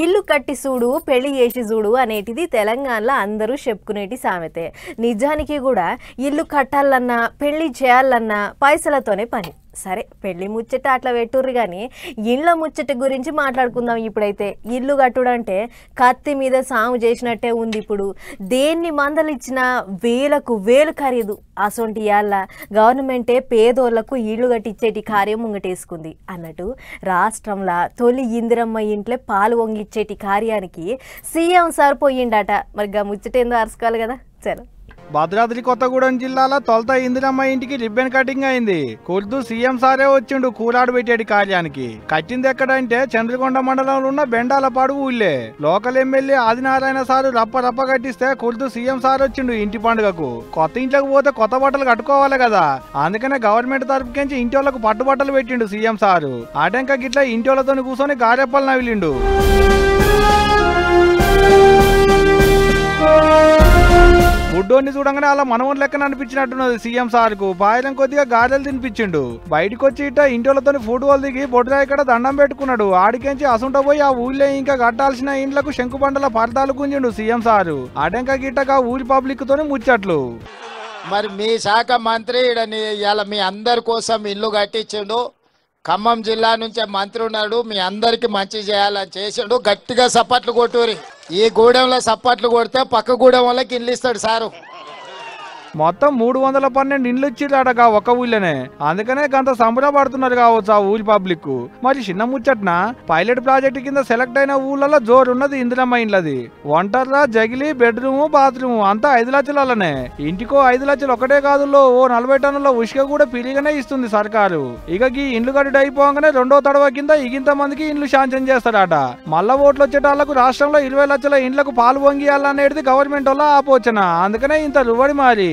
ఇల్లు కట్టి చూడు పెళ్లి చేసి చూడు అనేటిది తెలంగాణలో అందరూ చెప్పుకునేటి సామెతే. నిజానికి కూడా ఇల్లు కట్టాలన్నా పెళ్లి చేయాలన్నా పైసలతోనే పని. సరే పెళ్లి ముచ్చట అట్లా పెట్టుర్రు కానీ ఇళ్ళ ముచ్చట గురించి మాట్లాడుకుందాం. ఇప్పుడైతే ఇల్లు కట్టుడంటే కత్తి మీద సాము చేసినట్టే ఉంది. ఇప్పుడు దేన్ని మందలిచ్చినా వేలకు వేలు ఖరీదు. అసొంటి ఇయాల గవర్నమెంటే పేదోళ్లకు ఇల్లు కట్టించేటి కార్యం ముంగటేసుకుంది అన్నట్టు రాష్ట్రంలో తొలి ఇందిరమ్మ ఇంట్లో పాలు వంగిచ్చేటి కార్యానికి సీఎం సార్ పోయిండట. మరి ముచ్చటేందో అరుసుకోవాలి కదా. చలో, భద్రాద్రి కొత్తగూడెం జిల్లాలో తొలుత ఇందిరమ్మ ఇంటికి రిబ్బన్ కటింగ్ అయింది. కుర్దు సీఎం సారే వచ్చిండు కూలాడు పెట్టేటి కార్యానికి. కట్టింది ఎక్కడంటే చంద్రకొండ మండలంలో ఉన్న బెండాలపాడు ఊళ్ళే. లోకల్ ఎమ్మెల్యే ఆదినారాయణ సారు రప్ప కట్టిస్తే కుర్దు సీఎం సార్ వచ్చిండు ఇంటి పండుగకు. కొత్త ఇంట్లోకి పోతే కొత్త బట్టలు కట్టుకోవాలి కదా, అందుకనే గవర్నమెంట్ తరపుకించి ఇంటి వాళ్ళకు పట్టుబట్టలు పెట్టిండు సీఎం సారు. ఆటంక గిట్లా ఇంటి వాళ్ళతో కూర్చొని గారెప్పలు నవిలిండు. బుడ్డోని చూడంగానే అలా మనవన్ లెక్కన అనిపించినట్టున్నది సీఎం సార్కు. పాయలం కొద్దిగా గారెలు తినిపించిండు. బయటకు వచ్చి ఇట్ట ఇంటితో ఫోటోలు దిగి బొడ్రాయి ఇక్కడ దండం పెట్టుకున్నాడు. ఆడికెంచి అసుంట పోయి ఆ ఊళ్ళో ఇంకా కట్టాల్సిన ఇండ్లకు శంకుబండల పరదాలు గుంజిండు సీఎం సారు. అటెంక గిట్టగా ఊరి పబ్లిక్ తోని ముచ్చట్లు. మరి మీ శాఖ మంత్రి ఇవాళ మీ అందరి కోసం ఇల్లు కట్టించిండు. ఖమ్మం జిల్లా నుంచే మంత్రి ఉన్నాడు, మీ అందరికి మంచి చేయాలని చేసిండు. గట్టిగా సప్పట్లు కొట్టురి. ఈ గూడెంలో సప్పట్లు కొడితే పక్క గూడెం వాళ్ళకి ఇల్లు ఇస్తాడు సారు. మొత్తం 312 ఇండ్లు ఇచ్చిరాడగా ఒక ఊళ్ళోనే. అందుకనే గంత సంబరపడుతున్నారు కావచ్చు ఆ ఊరి పబ్లిక్. మరి చిన్న ముచ్చట్న పైలట్ ప్రాజెక్టు కింద సెలెక్ట్ అయిన ఊళ్ళలో జోరున్నది ఇందిరమ్మ ఇండ్లది. వంటర్లా జగిలి బెడ్రూమ్ బాత్రూమ్ అంతా 5 లక్షలనే. ఇంటికో 5 లక్షలు ఒకటే కాదు, ఓ 40 టన్నుల ఉష్క కూడా పిరిగానే ఇస్తుంది సర్కారు. ఇక ఈ ఇండ్లు కట్టుడు అయిపోగానే రెండో తడవ కింద ఇగింత మందికి ఇండ్లు శాంక్షన్ చేస్తారట. మళ్ళా ఓట్లు వచ్చేటాళ్లకు రాష్ట్రంలో 20 లక్షల ఇండ్లకు పాలు వంగియాలనేది గవర్నమెంట్ వల్ల ఆపోచన. అందుకనే ఇంత రువడి మారి.